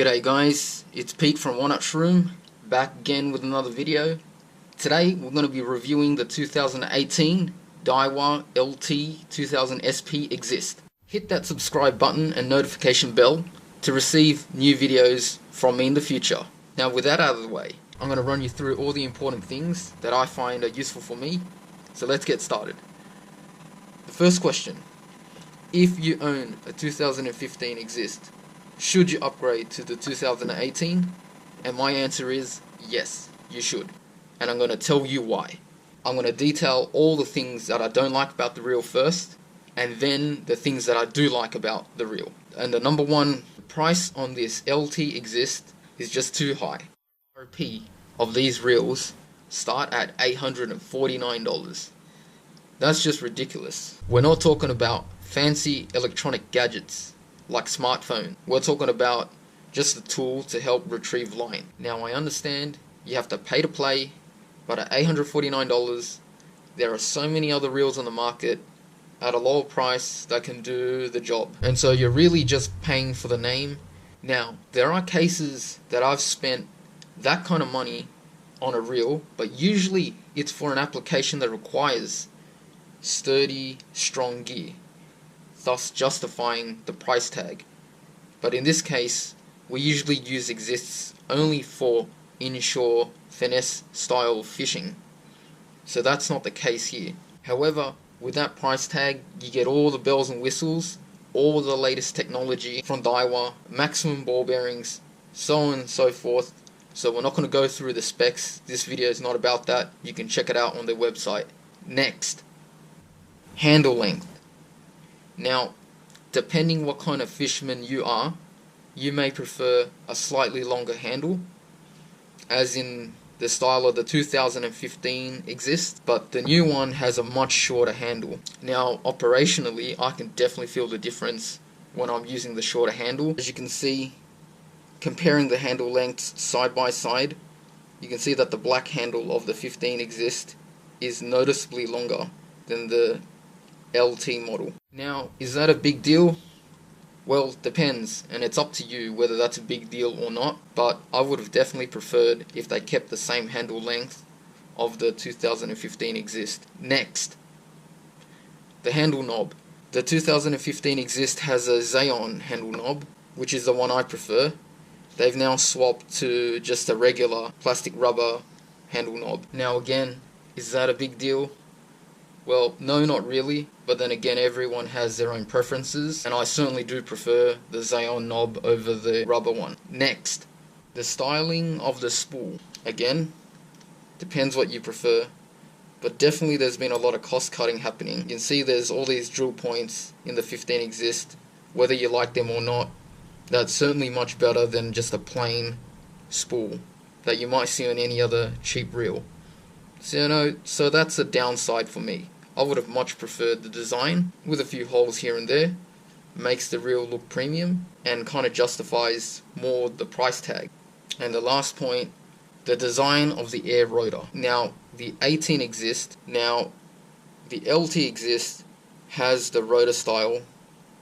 G'day guys, it's Pete from One Up Shroom, back again with another video. Today we're going to be reviewing the 2018 Daiwa LT 2000 SP Exist. Hit that subscribe button and notification bell to receive new videos from me in the future. Now with that out of the way, I'm going to run you through all the important things that I find are useful for me. So let's get started. The first question: if you own a 2015 Exist, should you upgrade to the 2018? And my answer is yes, you should. And I'm going to tell you why. I'm going to detail all the things that I don't like about the reel first, and then the things that I do like about the reel. And the number one, the price on this LT Exist is just too high. RP of these reels start at $849. That's just ridiculous. We're not talking about fancy electronic gadgets like smartphone. We're talking about just a tool to help retrieve line. Now I understand you have to pay to play, but at $849 there are so many other reels on the market at a lower price that can do the job, and so you're really just paying for the name. Now there are cases that I've spent that kind of money on a reel, but usually it's for an application that requires sturdy, strong gear, thus justifying the price tag. But in this case, we usually use Exists only for inshore finesse style fishing, so that's not the case here. However, with that price tag you get all the bells and whistles, all the latest technology from Daiwa, maximum ball bearings, so on and so forth. So we're not going to go through the specs, this video is not about that, you can check it out on their website. Next, handle length. Now, depending what kind of fisherman you are, you may prefer a slightly longer handle, as in the style of the 2015 Exist, but the new one has a much shorter handle. Now, operationally, I can definitely feel the difference when I'm using the shorter handle. As you can see, comparing the handle lengths side by side, you can see that the black handle of the 15 Exist is noticeably longer than the LT model. Now, is that a big deal? Well, depends, and it's up to you whether that's a big deal or not, but I would have definitely preferred if they kept the same handle length of the 2015 Exist. Next, the handle knob. The 2015 Exist has a Xeon handle knob, which is the one I prefer. They've now swapped to just a regular plastic rubber handle knob. Now again, is that a big deal? Well, no, not really, but then again, everyone has their own preferences, and I certainly do prefer the Xeon knob over the rubber one. Next, the styling of the spool. Again, depends what you prefer, but definitely there's been a lot of cost cutting happening. You can see there's all these drill points in the 15 Exist, whether you like them or not. That's certainly much better than just a plain spool that you might see on any other cheap reel. So that's a downside for me. I would have much preferred the design with a few holes here and there. Makes the reel look premium and kind of justifies more the price tag. And the last point, the design of the air rotor. Now the 18 Exist, now the LT Exist has the rotor style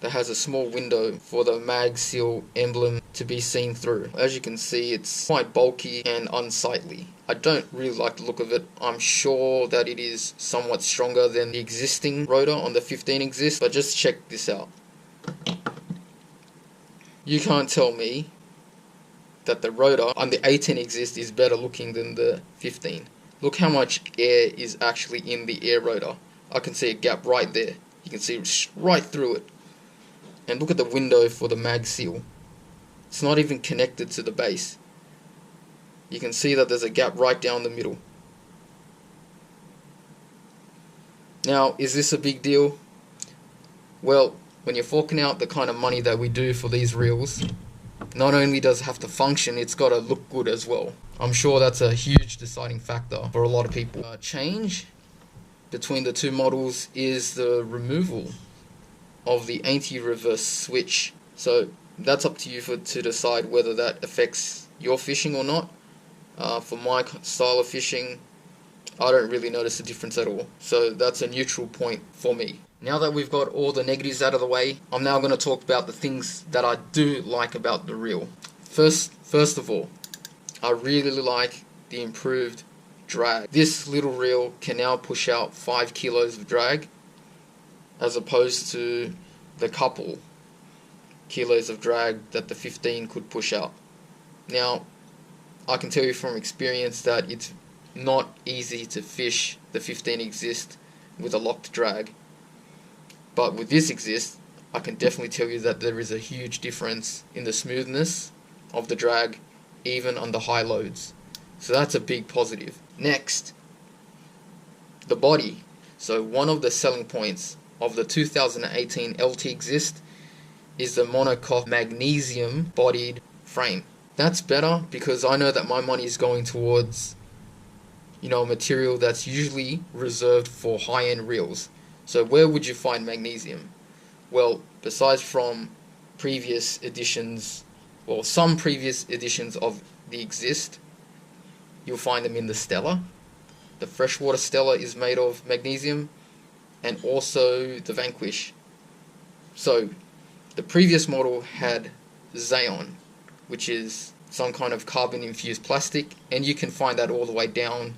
that has a small window for the mag seal emblem to be seen through. As you can see, it's quite bulky and unsightly. I don't really like the look of it. I'm sure that it is somewhat stronger than the existing rotor on the 15 Exist, but just check this out. You can't tell me that the rotor on the 18 Exist is better looking than the 15. Look how much air is actually in the air rotor. I can see a gap right there. You can see right through it. And look at the window for the mag seal. It's not even connected to the base. You can see that there's a gap right down the middle. Now, is this a big deal? Well, when you're forking out the kind of money that we do for these reels, not only does it have to function, it's got to look good as well. I'm sure that's a huge deciding factor for a lot of people. Change between the two models is the removal of the anti-reverse switch. So that's up to you to decide whether that affects your fishing or not. For my style of fishing, I don't really notice a difference at all. So that's a neutral point for me. Now that we've got all the negatives out of the way, I'm now going to talk about the things that I do like about the reel. First of all, I really like the improved drag. This little reel can now push out 5 kilos of drag, as opposed to the couple kilos of drag that the 15 could push out. Now, I can tell you from experience that it's not easy to fish the 15 Exist with a locked drag, but with this Exist, I can definitely tell you that there is a huge difference in the smoothness of the drag, even under high loads. So that's a big positive. Next, the body. So one of the selling points of the 2018 LT Exist is the monocoque magnesium bodied frame. That's better because I know that my money is going towards, a material that's usually reserved for high-end reels. So where would you find magnesium? Well, besides from previous editions, some previous editions of the Exist, you'll find them in the Stella. The freshwater Stella is made of magnesium, and also the Vanquish. So the previous model had Xeon, which is some kind of carbon infused plastic, and you can find that all the way down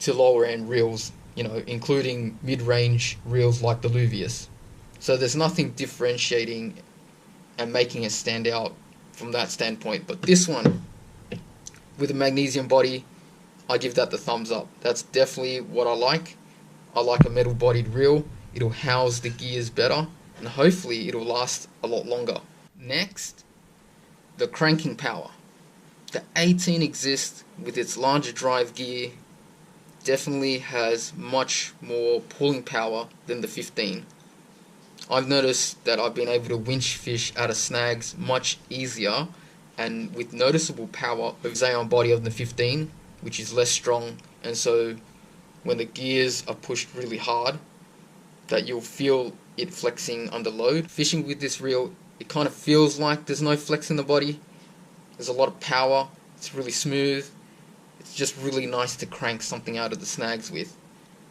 to lower end reels, including mid-range reels like the Luvius. So there's nothing differentiating and making it stand out from that standpoint. But this one, with a magnesium body, I give that the thumbs up. That's definitely what I like. I like a metal bodied reel. It'll house the gears better, and hopefully it'll last a lot longer. Next, the cranking power. The 18 Exist with its larger drive gear definitely has much more pulling power than the 15. I've noticed that I've been able to winch fish out of snags much easier and with noticeable power of Xeon body of the 15, which is less strong, and so when the gears are pushed really hard, that you'll feel it flexing under load. Fishing with this reel, it kind of feels like there's no flex in the body. There's a lot of power. It's really smooth. It's just really nice to crank something out of the snags with.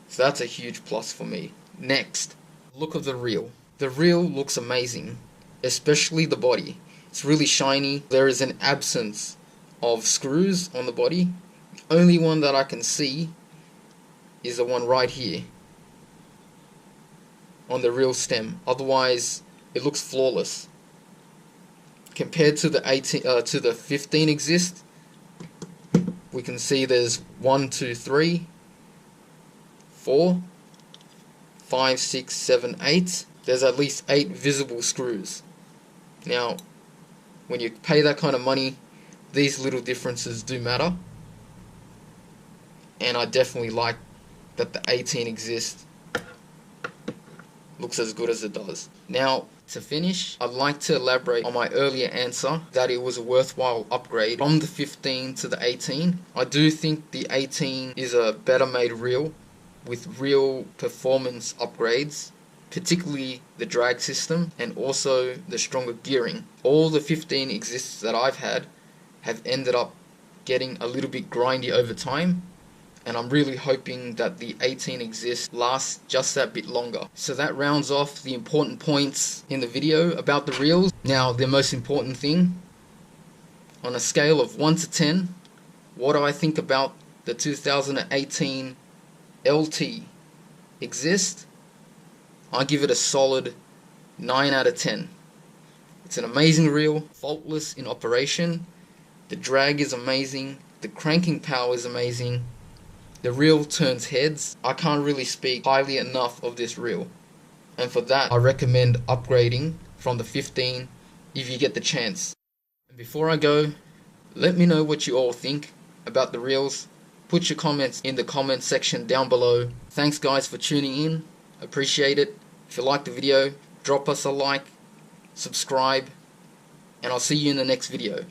So that's a huge plus for me. Next, look of the reel. The reel looks amazing, especially the body. It's really shiny. There is an absence of screws on the body. The only one that I can see is the one right here on the reel stem. Otherwise, it looks flawless. Compared to the 15 Exist, we can see there's 1, 2, 3, 4, 5, 6, 7, 8. There's at least 8 visible screws. Now, when you pay that kind of money, these little differences do matter. And I definitely like that the 18 Exist looks as good as it does. Now, to finish, I'd like to elaborate on my earlier answer that it was a worthwhile upgrade from the 15 to the 18. I do think the 18 is a better made reel with real performance upgrades, particularly the drag system and also the stronger gearing. All the 15 Exists that I've had have ended up getting a little bit grindy over time, and I'm really hoping that the 18 Exist lasts just that bit longer. So that rounds off the important points in the video about the reels. Now, the most important thing, on a scale of 1 to 10, what do I think about the 2018 LT Exist? I give it a solid 9 out of 10. It's an amazing reel, faultless in operation. The drag is amazing. The cranking power is amazing. The reel turns heads. I can't really speak highly enough of this reel. And for that, I recommend upgrading from the 15 if you get the chance. And before I go, let me know what you all think about the reels. Put your comments in the comment section down below. Thanks guys for tuning in. Appreciate it. If you liked the video, drop us a like, subscribe, and I'll see you in the next video.